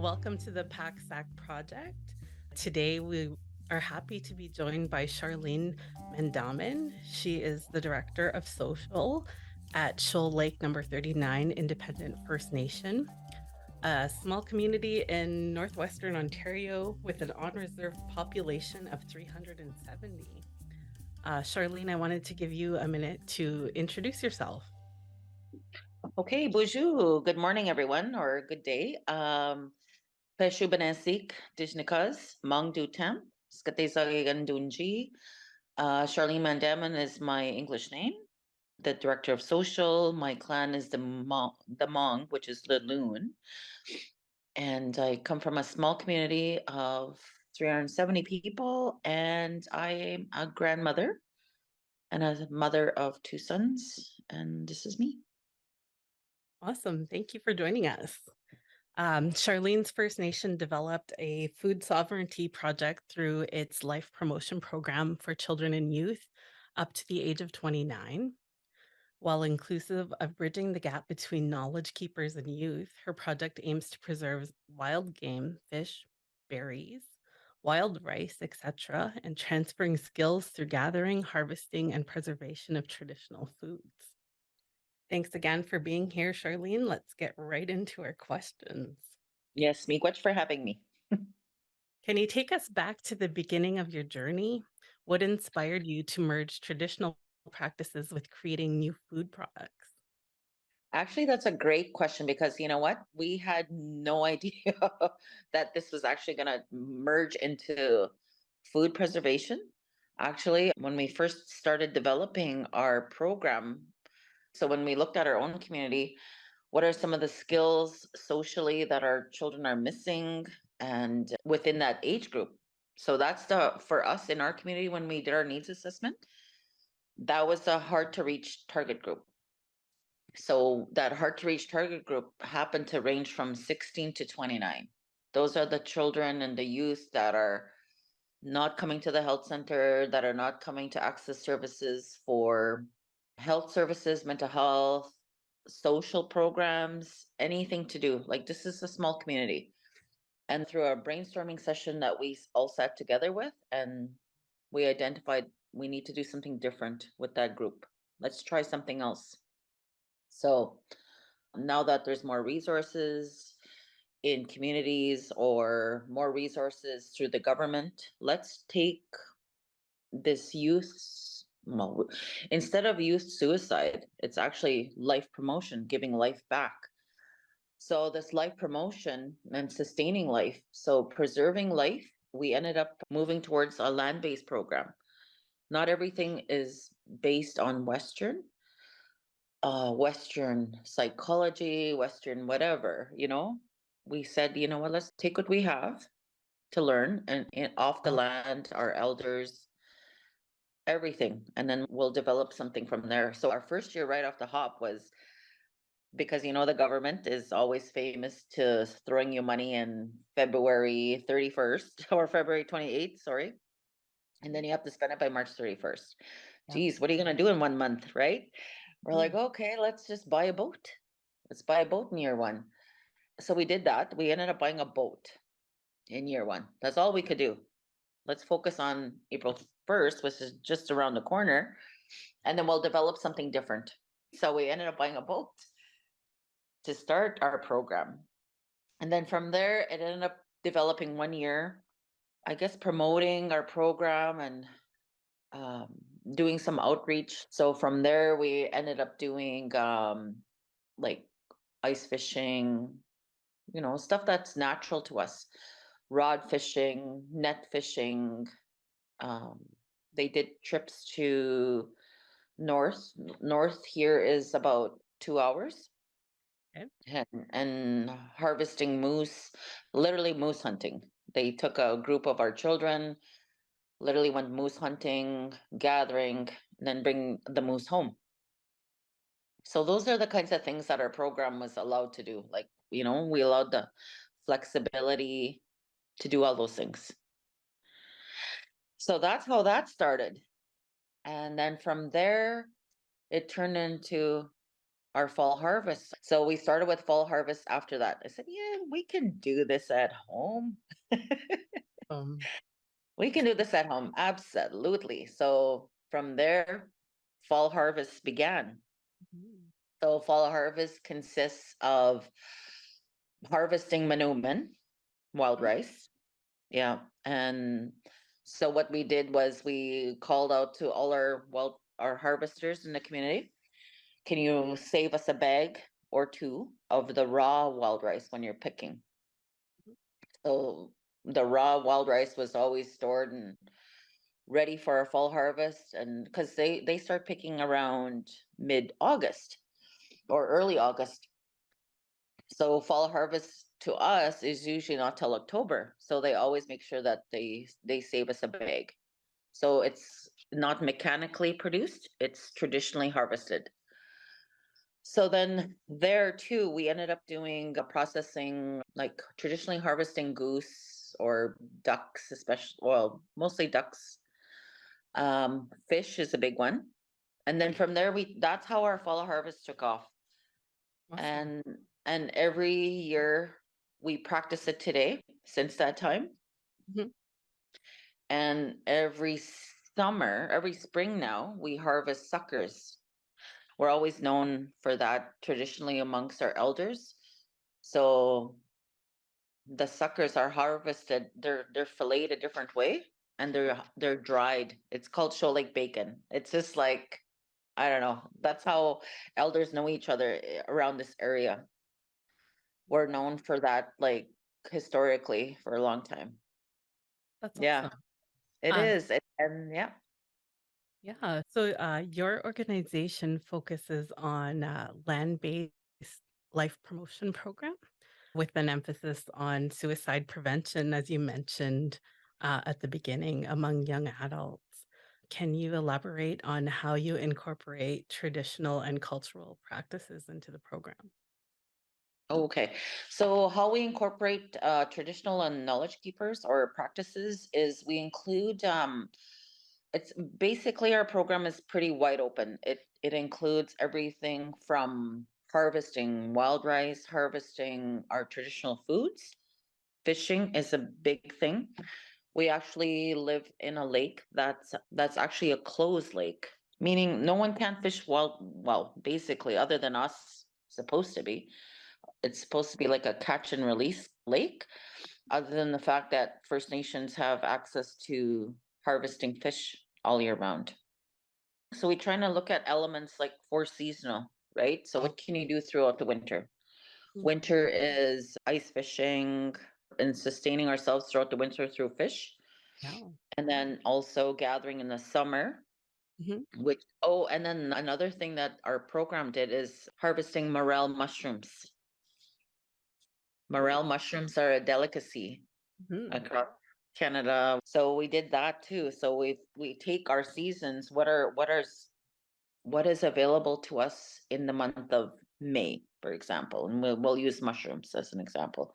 welcome to the PACSAC project. Today, we are happy to be joined by Charlene Mandamin. She is the director of social at Shoal Lake number 39 Independent First Nation, a small community in northwestern Ontario with an on-reserve population of 370. Charlene, I wanted to give you a minute to introduce yourself. Okay, bonjour. Good morning, everyone, or good day. Peshu Benesik Dijnikas, Mang Dutem, Skatesagan Dunji. Charlene Mandamin is my English name, the director of social. My clan is the Hmong, which is the Loon. And I come from a small community of 370 people, and I am a grandmother and a mother of two sons, and this is me. Awesome. Thank you for joining us. Charlene's First Nation developed a food sovereignty project through its life promotion program for children and youth up to the age of 29. While inclusive of bridging the gap between knowledge keepers and youth, her project aims to preserve wild game, fish, berries, wild rice, etc., and transferring skills through gathering, harvesting, and preservation of traditional foods. Thanks again for being here, Charlene. Let's get right into our questions. Yes, miigwech for having me. Can you take us back to the beginning of your journey? What inspired you to merge traditional practices with creating new food products? Actually, that's a great question because you know what? We had no idea that this was actually going to merge into food preservation. Actually, when we first started developing our program, so when we looked at our own community, what are some of the skills socially that our children are missing and within that age group? So that's for us in our community when we did our needs assessment, that was a hard to reach target group. So that hard to reach target group happened to range from 16 to 29. Those are the children and the youth that are not coming to the health center, that are not coming to access services for health services, mental health, social programs, anything to do. Like this is a small community. And through our brainstorming session that we all sat together with, and we identified we need to do something different with that group. Let's try something else. So now that there's more resources in communities or more resources through the government, let's take this youth, well, instead of youth suicide, it's actually life promotion, giving life back. So this life promotion and sustaining life, so preserving life, we ended up moving towards a land-based program. Not everything is based on Western psychology, Western whatever, we said, you know what, let's take what we have to learn and off the land, our elders, everything, and then we'll develop something from there. So our first year right off the hop was because, the government is always famous to throwing you money in February 31st or February 28th, sorry. And then you have to spend it by March 31st. Geez, what are you going to do in 1 month, right? We're like, okay, let's just buy a boat. Let's buy a boat in year one. So we did that. We ended up buying a boat in year one. That's all we could do. Let's focus on April 1st, which is just around the corner, and then we'll develop something different. So we ended up buying a boat to start our program. And then from there, it ended up developing 1 year, I guess, promoting our program and um, doing some outreach. So from there, we ended up doing like ice fishing, stuff that's natural to us, rod fishing, net fishing. Um, they did trips to north. North here is about 2 hours. Okay. And harvesting moose, literally moose hunting. They took a group of our children, literally went moose hunting, gathering, and then bring the moose home. So those are the kinds of things that our program was allowed to do. Like, we allowed the flexibility to do all those things. So that's how that started. And then from there, it turned into our fall harvest. So we started with fall harvest after that. I said, yeah, we can do this at home. Um, We can do this at home. Absolutely. So from there, fall harvest began. mhm, So fall harvest consists of harvesting manoomin, wild mhm, rice. Yeah. And so what we did was we called out to all our harvesters in the community. Can you save us a bag or two of the raw wild rice when you're picking? mhm. So the raw wild rice was always stored and ready for a fall harvest, and because they start picking around mid-August or early August. So fall harvest to us is usually not till October. So they always make sure that they save us a bag. So it's not mechanically produced, it's traditionally harvested. So then there too, we ended up doing processing, like traditionally harvesting goose or ducks, especially, well, mostly ducks. Fish is a big one. And then from there, we that's how our fall harvest took off. Awesome. And and every year we practice it today since that time. Mhm. And every summer, every spring now, we harvest suckers. We're always known for that traditionally amongst our elders. So the suckers are harvested, they're filleted a different way and they're dried. It's called show like bacon. It's just like I don't know. That's how elders know each other around this area. We're known for that, like historically, for a long time. That's Yeah, awesome. it Uh, is. And yeah. yeah. So your organization focuses on land-based life promotion program with an emphasis on suicide prevention, as you mentioned at the beginning, among young adults. Can you elaborate on how you incorporate traditional and cultural practices into the program? Okay. So how we incorporate traditional and knowledge keepers or practices is we include it's basically our program is pretty wide open. It includes everything from harvesting wild rice, harvesting our traditional foods. Fishing is a big thing. We actually live in a lake that's actually a closed lake, meaning no one can fish well, basically, other than us supposed to be. It's supposed to be like a catch and release lake, other than the fact that First Nations have access to harvesting fish all year round. So we try to look at elements like for seasonal, right? So Oh, what can you do throughout the winter? mm, Winter is ice fishing and sustaining ourselves throughout the winter through fish. yeah. And then also gathering in the summer, Mhm. which, oh, and then another thing that our program did is harvesting morel mushrooms. Oh, Morel mushrooms are a delicacy mhm. across Canada. So we did that too. So we take our seasons, what is available to us in the month of May, for example, and we'll use mushrooms as an example.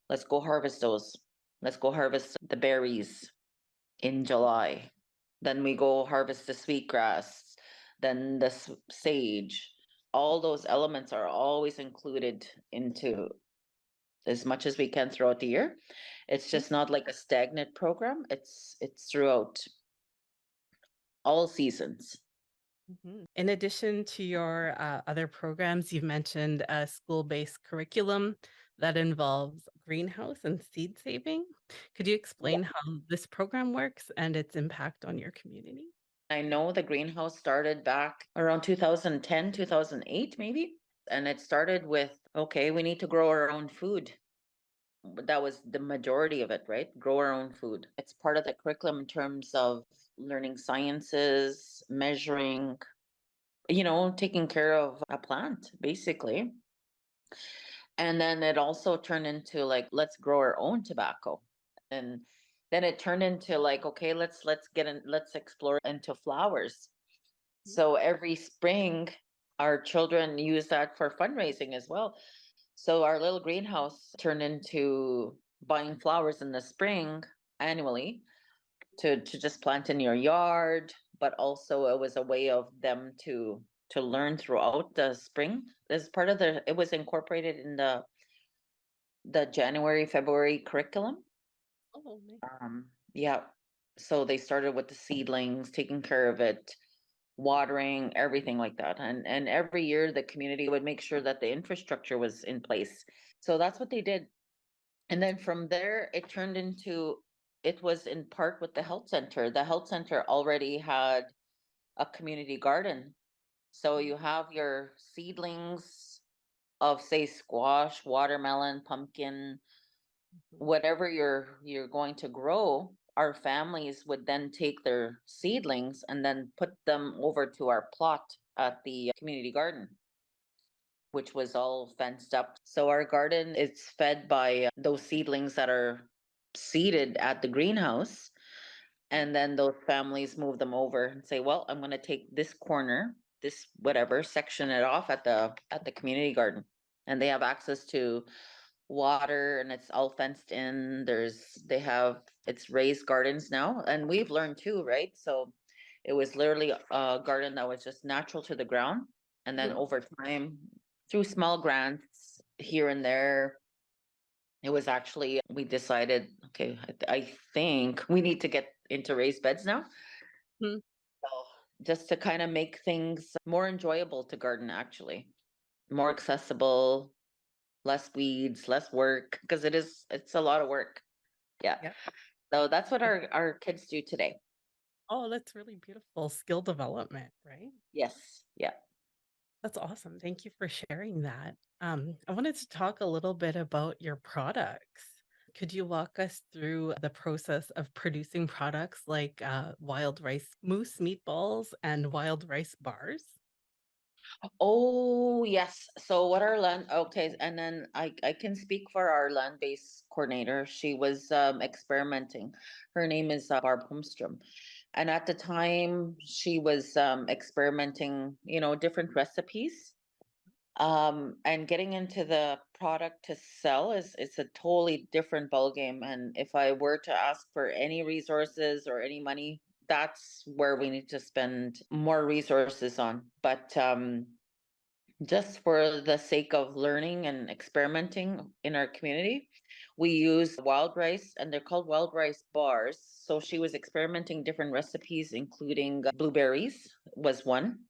Let's go harvest those. Let's go harvest the berries in July. Then we go harvest the sweetgrass, then the sage. All those elements are always included into as much as we can throughout the year. It's just not like a stagnant program. It's throughout all seasons. Mhm. In addition to your other programs, you've mentioned a school-based curriculum that involves greenhouse and seed saving. Could you Yeah. explain how this program works and its impact on your community? I know the greenhouse started back around 2010, 2008, maybe. And it started with, okay, we need to grow our own food. But that was the majority of it, right? Grow our own food. It's part of the curriculum in terms of learning sciences, measuring, taking care of a plant, basically. And then it also turned into like, let's grow our own tobacco. And then it turned into like, okay, let's explore into flowers. Mhm. So every spring, our children use that for fundraising as well. So our little greenhouse turned into buying flowers in the spring annually to just plant in your yard, but also it was a way of them to to learn throughout the spring as part of it was incorporated in the January, February curriculum. Oh, nice. Yeah. So they started with the seedlings, taking care of it, watering, everything like that. And every year the community would make sure that the infrastructure was in place. So that's what they did. And then from there it was in part with the health center. The health center already had a community garden. So you have your seedlings of say squash, watermelon, pumpkin, Mhm. whatever you're going to grow. Our families would then take their seedlings and then put them over to our plot at the community garden, which was all fenced up. So our garden is fed by those seedlings that are seeded at the greenhouse. Mhm. And then those families move them over and say, well, I'm going to take this corner, this whatever, section it off at the community garden. And they have access to water and it's all fenced in. They have it's raised gardens now. And we've learned too, right? So it was literally a garden that was just natural to the ground. And then Mhm. over time, through small grants here and there, it was actually we decided, okay, I think we need to get into raised beds now. Mhm. So just to kind of make things more enjoyable to garden, actually, more accessible, less weeds, less work, because it's a lot of work. Yeah. Yeah. So that's what our kids do today. Oh, that's really beautiful skill development, right? Yes. Yeah. That's awesome. Thank you for sharing that. I wanted to talk a little bit about your products. Could you walk us through the process of producing products like wild rice mousse meatballs and wild rice bars? Oh, yes. So what our land okay, and then I can speak for our land-based coordinator. She was experimenting. Her name is Barb Holmstrom. And at the time she was experimenting, different recipes. And getting into the product to sell is it's a totally different ballgame. And if I were to ask for any resources or any money, that's where we need to spend more resources on. But just for the sake of learning and experimenting in our community, we use wild rice and they're called wild rice bars. So she was experimenting different recipes, including blueberries was one,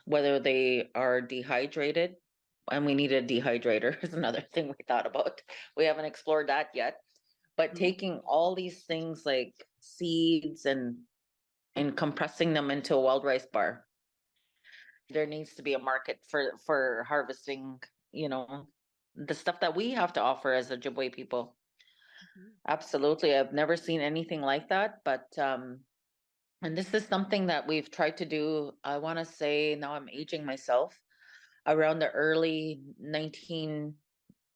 whether they are dehydrated. And we need a dehydrator is another thing we thought about. We haven't explored that yet. But Mhm. taking all these things like seeds and compressing them into a wild rice bar, there needs to be a market for harvesting, you know, the stuff that we have to offer as Ojibwe people. Mhm. Absolutely. I've never seen anything like that, but and this is something that we've tried to do. I want to say now I'm aging myself around the early 19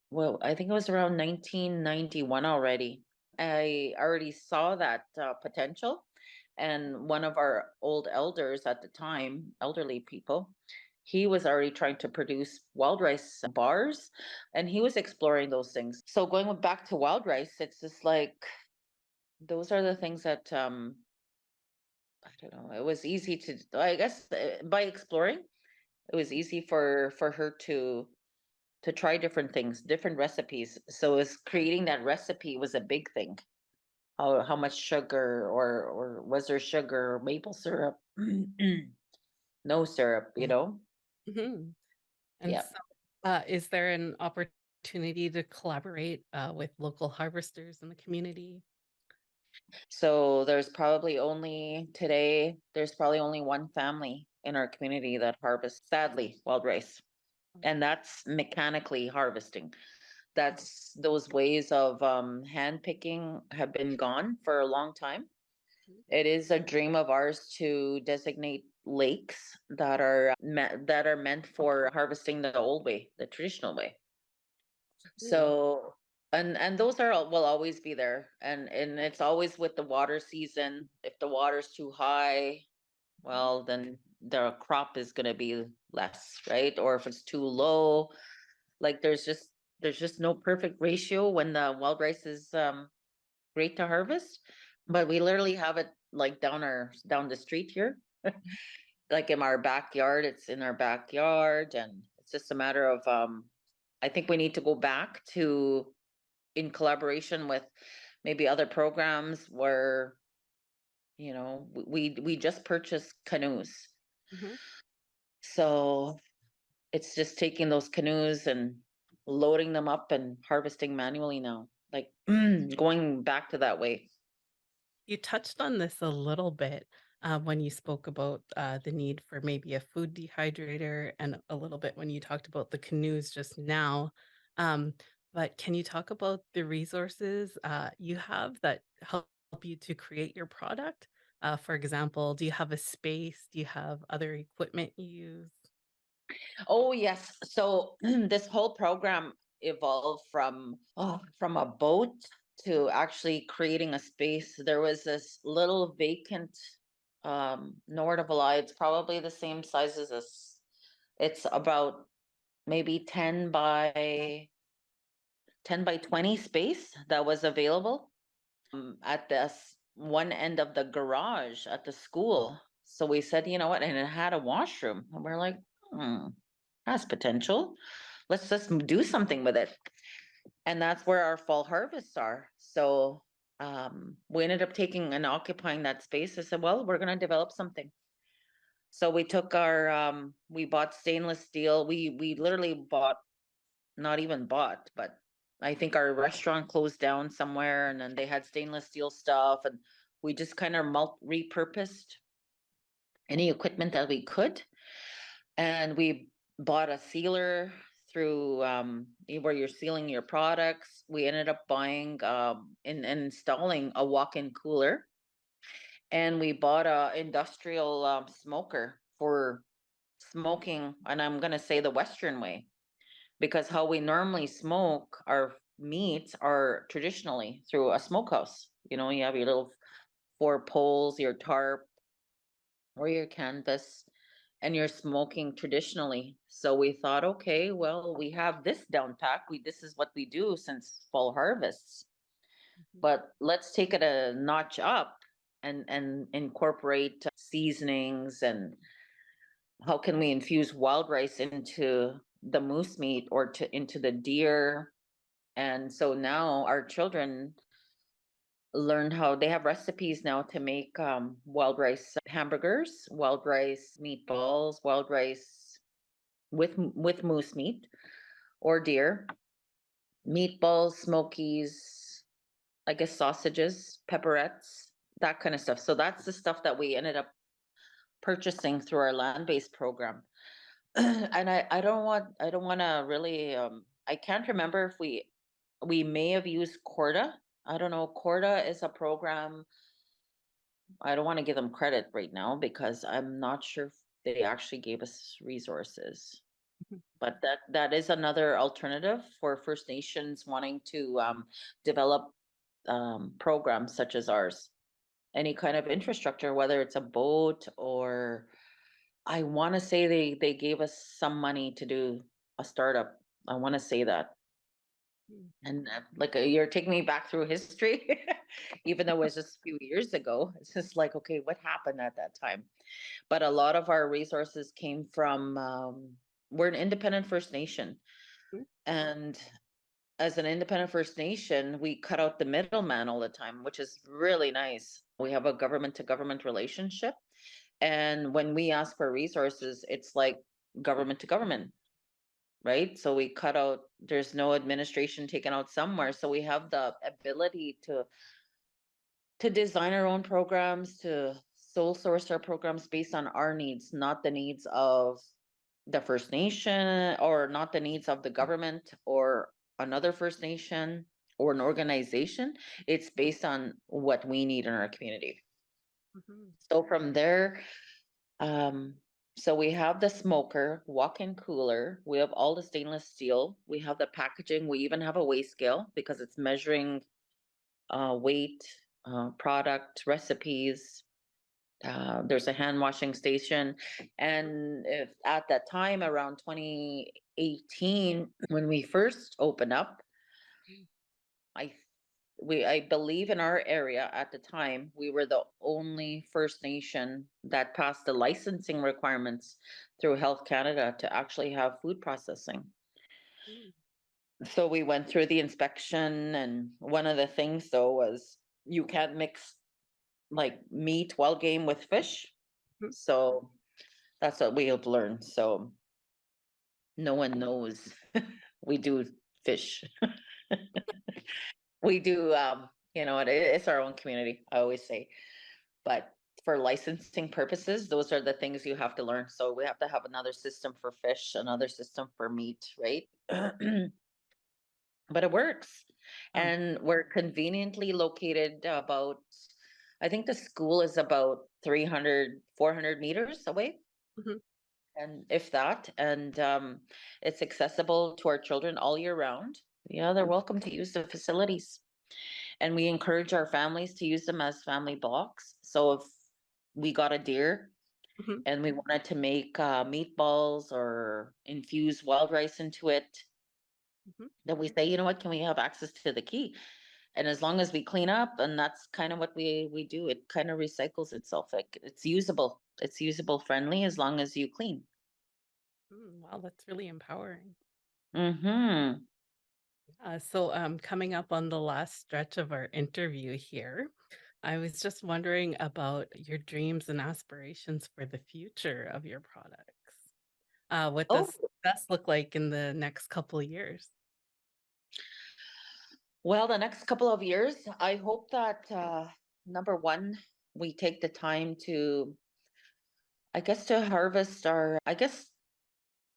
well, I think it was around 1991 already. I already saw that potential. And one of our old elders at the time, elderly people, he was already trying to produce wild rice bars and he was exploring those things. So going back to wild rice, it's just like those are the things that I don't know. It was easy to, I guess, by exploring, it was easy for her to try different things, different recipes. So it's creating that recipe was a big thing. How much sugar or was there sugar or maple syrup? No syrup, you know? Mhm. And Yeah. so, is there an opportunity to collaborate with local harvesters in the community? So there's probably only one family in our community that harvests, sadly, wild rice. And that's mechanically harvesting. That's those ways of hand picking have been gone for a long time. Mhm. It is a dream of ours to designate lakes that are meant for harvesting the old way, the traditional way. Mhm. So and those will always be there, and it's always with the water season. If the water's too high, Mhm. well, then the crop is going to be less, right? Or if it's too low, like there's just no perfect ratio when the wild rice is great to harvest. But we literally have it like down the street here. like in our backyard. It's in our backyard, and it's just a matter of I think we need to go back to in collaboration with maybe other programs where we just purchased canoes. Mhm. So it's just taking those canoes and loading them up and harvesting manually now, like going back to that way. You touched on this a little bit when you spoke about the need for maybe a food dehydrator, and a little bit when you talked about the canoes just now. Um, but can you talk about the resources you have that help you to create your product? For example, do you have a space? Do you have other equipment you use? Oh yes. So this whole program evolved from a boat to actually creating a space. There was this little vacant nowhere to lie. It's probably the same size as this. It's about maybe 10 by 20 space that was available at this one end of the garage at the school. So we said, you know what? And it had a washroom. And we're like, hmm, has potential. Let's just do something with it. And that's where our fall harvests are. So we ended up taking and occupying that space. I said, well, we're going to develop something. So we took we bought stainless steel. We literally bought, not even bought, but I think our restaurant closed down somewhere, and then they had stainless steel stuff, and we just kind of repurposed any equipment that we could, and we bought a sealer through where you're sealing your products. We ended up buying and installing a walk-in cooler, and we bought a industrial smoker for smoking, and I'm going to say the Western way, because how we normally smoke our meats are traditionally through a smokehouse. You have your little four poles, your tarp, or your canvas, and you're smoking traditionally. So we thought, okay, well, we have this down pat. This is what we do since fall harvests, Mhm. but let's take it a notch up and incorporate seasonings, and how can we infuse wild rice into the moose meat or into the deer. And so now our children learned how they have recipes now to make wild rice hamburgers, wild rice meatballs, wild rice with moose meat or deer, meatballs, smokies, I guess sausages, pepperettes, that kind of stuff. So that's the stuff that we ended up purchasing through our land-based program. And I don't want to really I can't remember if we may have used Corda. I don't know. Corda is a program. I don't want to give them credit right now because I'm not sure if they actually gave us resources. Mhm. But that is another alternative for First Nations wanting to develop programs such as ours. Any kind of infrastructure, whether it's a boat or I want to say they gave us some money to do a startup. I want to say that. Mm. And like you're taking me back through history, even though it was just a few years ago. It's just like, okay, what happened at that time? But a lot of our resources came from, we're an independent First Nation. Mhm. And as an independent First Nation, we cut out the middleman all the time, which is really nice. We have a government to government relationship. And when we ask for resources, it's like government to government, right? So we cut out, there's no administration taken out somewhere. So we have the ability to design our own programs, to sole source our programs based on our needs, not the needs of the First Nation or not the needs of the government or another First Nation or an organization. It's based on what we need in our community. Mhm. So from there, um, so we have the smoker, walk-in cooler. We have all the stainless steel. We have the packaging. We even have a weigh scale because it's measuring weight, product, recipes. There's a hand washing station. And if at that time, around 2018, when we first opened up, I I believe in our area at the time, we were the only First Nation that passed the licensing requirements through Health Canada to actually have food processing. Mm, So we went through the inspection, and one of the things though was you can't mix like meat, wild game with fish. mhm. So that's what we have learned. So no one knows we do fish. We do, it's our own community, I always say. But for licensing purposes, those are the things you have to learn. So we have to have another system for fish, another system for meat, right? But it works. Um, And we're conveniently located about, I think the school is about 300, 400 meters away. mhm, And if that, and it's accessible to our children all year round. Yeah, they're welcome to use the facilities. And we encourage our families to use them as family blocks. So if we got a deer mhm, and we wanted to make meatballs or infuse wild rice into it, mhm. then we say, you know what, can we have access to the key? And as long as we clean up, and that's kind of what we do, it kind of recycles itself. Like it's usable friendly as long as you clean. Wow, that's really empowering. Mm-hmm. Coming up on the last stretch of our interview here, I was just wondering about your dreams and aspirations for the future of your products. What Oh, does success look like in the next couple of years? well, the next couple of years, I hope that number one, we take the time to, I guess, to harvest our, I guess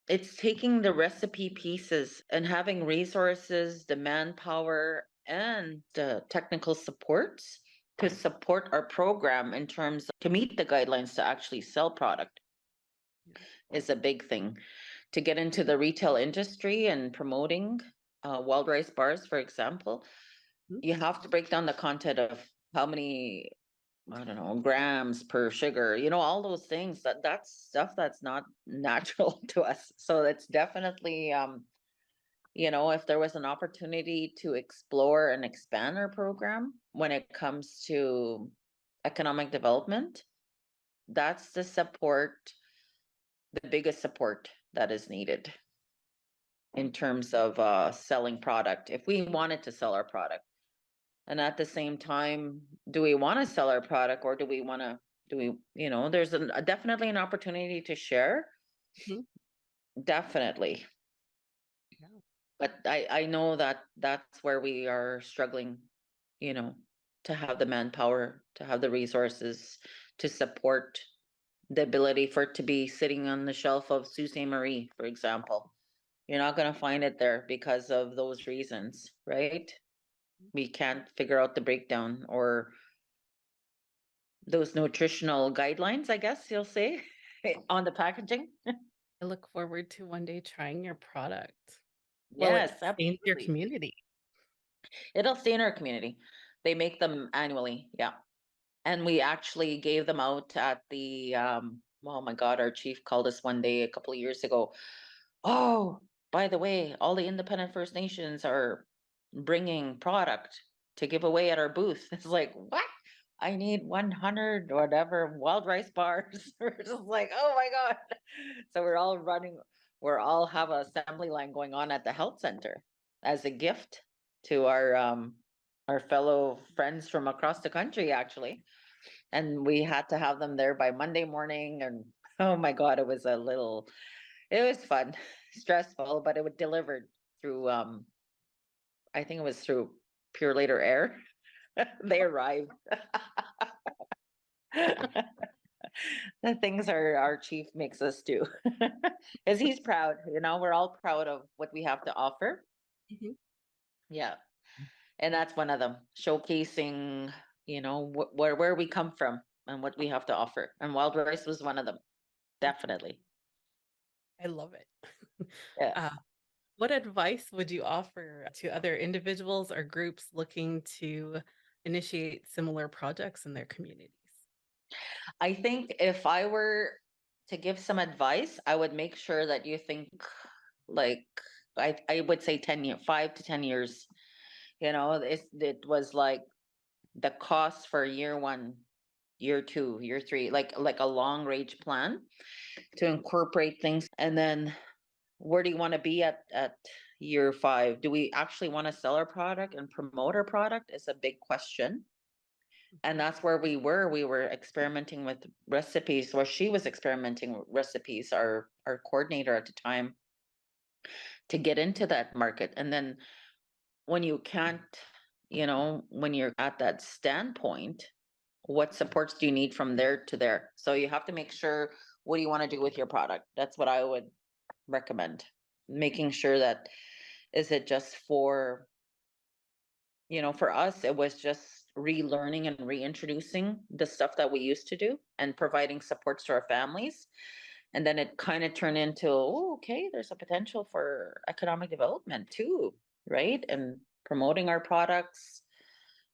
it's taking the recipe pieces and having resources, the manpower, and the technical supports to support our program in terms to meet the guidelines to actually sell product Yeah. is a big thing. To get into the retail industry and promoting wild rice bars, for example, Mhm. you have to break down the content of how many, I don't know, grams per sugar, all those things that's stuff that's not natural to us. So it's definitely, if there was an opportunity to explore and expand our program when it comes to economic development, that's the biggest support that is needed in terms of selling product. If we wanted to sell our product, and at the same time, do we want to sell our product, or do we, there's definitely an opportunity to share. Mhm. Definitely. Yeah. But I know that that's where we are struggling, you know, to have the manpower, to have the resources to support the ability for it to be sitting on the shelf of Sault Ste. Marie, for example. You're not going to find it there because of those reasons, right? We can't figure out the breakdown or those nutritional guidelines, I guess you'll say, on the packaging. I look forward to one day trying your product. Will it Yes, stay in your absolutely. community? It'll stay in our community. They make them annually. Yeah. And we actually gave them out at the, oh my God, our chief called us one day a couple of years ago. Oh, by the way, all the independent First Nations are bringing product to give away at our booth. It's like, what? I need 100 whatever wild rice bars. We're just like, oh my God. So we're all have a assembly line going on at the health center as a gift to our fellow friends from across the country, actually. And we had to have them there by Monday morning. And oh my God, it was fun, stressful, but it was delivered through, I think it was through Pure Later Air. They arrived. The things our chief makes us do. Because he's proud, we're all proud of what we have to offer. Mhm. Yeah. And that's one of them, showcasing, where we come from and what we have to offer. And wild rice was one of them, definitely. I love it. Yes. Uh, what advice would you offer to other individuals or groups looking to initiate similar projects in their communities? I think if I were to give some advice, I would make sure that you think like I would say 10 years, 5 to 10 years It was like the cost for year one, year two, year three, like a long range plan to incorporate things. And then where do you want to be at year five? Do we actually want to sell our product and promote our product? Is a big question. And that's where we were. We were experimenting with recipes, or she was experimenting with recipes, our coordinator at the time, to get into that market. And then when you can't, when you're at that standpoint, what supports do you need from there to there? So you have to make sure, what do you want to do with your product? That's what I would recommend. Making sure that, is it just for, for us, it was just relearning and reintroducing the stuff that we used to do and providing supports to our families. And then it kind of turned into, oh, okay, there's a potential for economic development too, right? And promoting our products,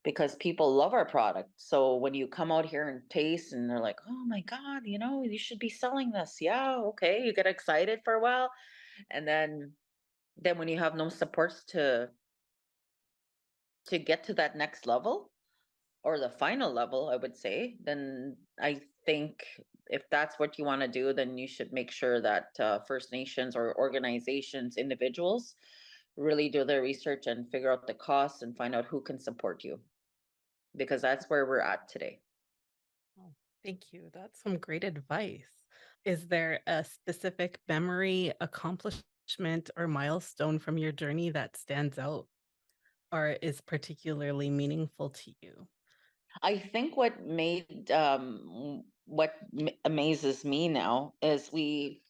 because people love our product. So when you come out here and taste and they're like, oh my God, you should be selling this. Yeah, okay. You get excited for a while. And then when you have no supports to get to that next level, or the final level, I would say, then I think if that's what you want to do, then you should make sure that First Nations or organizations, individuals, really do their research and figure out the costs and find out who can support you, because that's where we're at today. Oh, thank you. That's some great advice. Is there a specific memory, accomplishment, or milestone from your journey that stands out or is particularly meaningful to you? I think amazes me now is we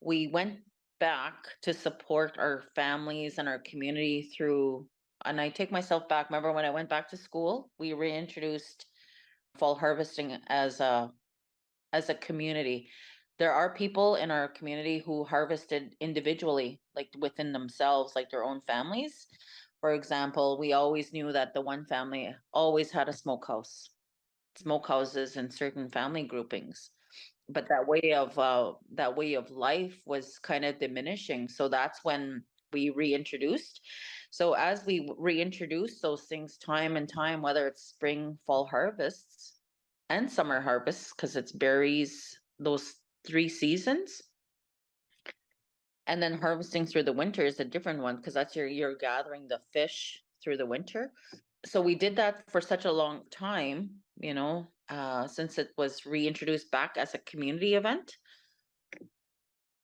went back to support our families and our community through, and I take myself back. Remember when I went back to school, we reintroduced fall harvesting as a community. There are people in our community who harvested individually, like within themselves, like their own families. For example, we always knew that the one family always had a smokehouses in certain family groupings. But that way of life was kind of diminishing. So that's when we reintroduced. So as we reintroduce those things time and time, whether it's spring, fall harvests, and summer harvests, because it's berries, those 3 seasons, and then harvesting through the winter is a different one, because that's you're gathering the fish through the winter. So we did that for such a long time, since it was reintroduced back as a community event.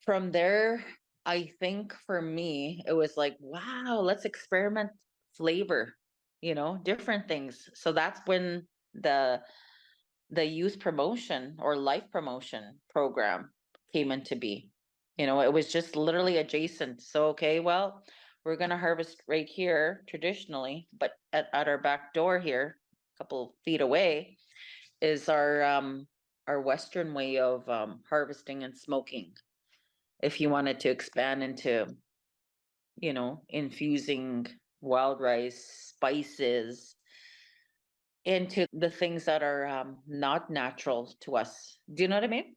From there, I think for me, it was like, wow, let's experiment flavor, different things. So that's when the youth promotion or life promotion program came into be. It was just literally adjacent. So, okay, well, we're going to harvest right here traditionally, but at our back door here, a couple feet away, is our Western way of harvesting and smoking. If you wanted to expand into, infusing wild rice, spices, into the things that are not natural to us. Do you know what I mean?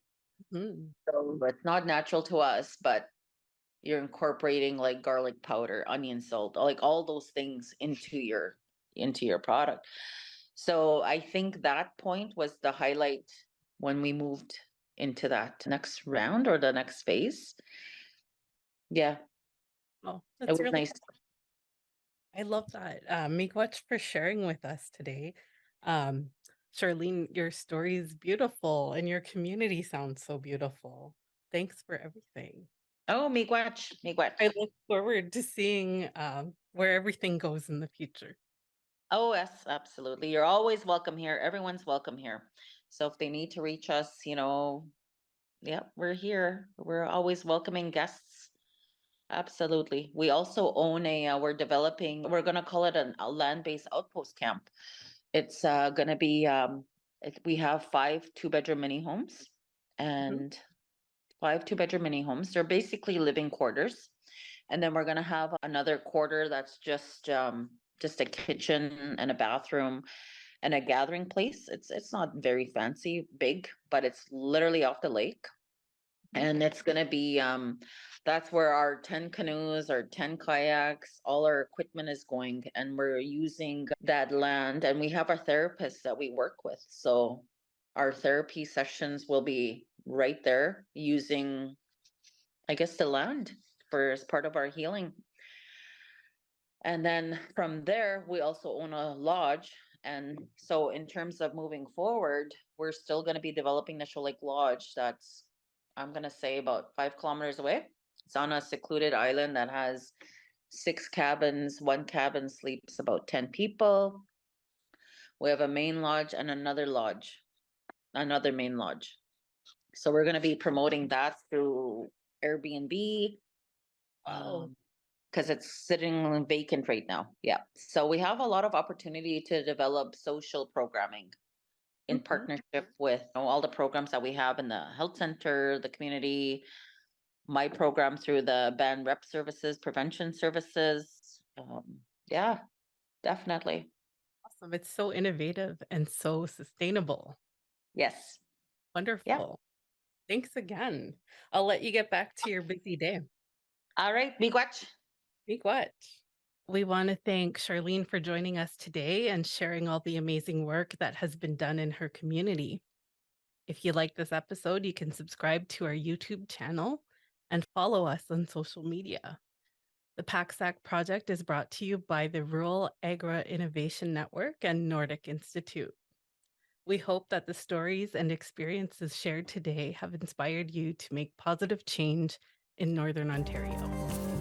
Mhm. So it's not natural to us, but you're incorporating like garlic powder, onion salt, like all those things into your product. So I think that point was the highlight when we moved into that next round or the next phase. Yeah, Oh, it that's was really nice. I love that. Miigwech for sharing with us today. Um, Charlene, your story is beautiful and your community sounds so beautiful. Thanks for everything. Oh, miigwech, miigwech. I look forward to seeing where everything goes in the future. Oh, yes, absolutely. You're always welcome here. Everyone's welcome here. So if they need to reach us, yeah, we're here. We're always welcoming guests. Absolutely. We also own we're going to call it a land-based outpost camp. It's going to be, we have 5 2-bedroom mini homes Mhm. and 5 2-bedroom mini homes. They're basically living quarters. And then we're going to have another quarter that's just a kitchen and a bathroom and a gathering place. It's not very fancy, big, but it's literally off the lake. And it's going to be that's where our 10 canoes, our 10 kayaks, all our equipment is going, and we're using that land, and we have our therapists that we work with. So our therapy sessions will be right there using, I guess, the land for as part of our healing. And then from there, we also own a lodge. And so, in terms of moving forward, we're still going to be developing the Shoal Lake Lodge. That's, I'm going to say, about 5 kilometers away. It's on a secluded island that has 6 cabins. One cabin sleeps about 10 people. We have a main lodge and another main lodge. So, we're going to be promoting that through Airbnb. Wow. Because it's sitting vacant right now. Yeah. So we have a lot of opportunity to develop social programming in Mhm. partnership with, all the programs that we have in the health center, the community, my program through the band rep services, prevention services. Yeah, definitely. Awesome. It's so innovative and so sustainable. Yes. Yeah. Wonderful. Thanks again. I'll let you get back to your busy day. All right. Miigwech. Speak what? We want to thank Charlene for joining us today and sharing all the amazing work that has been done in her community. If you like this episode, you can subscribe to our YouTube channel and follow us on social media. The PACSAC project is brought to you by the Rural Agri Innovation Network and Nordic Institute. We hope that the stories and experiences shared today have inspired you to make positive change in Northern Ontario.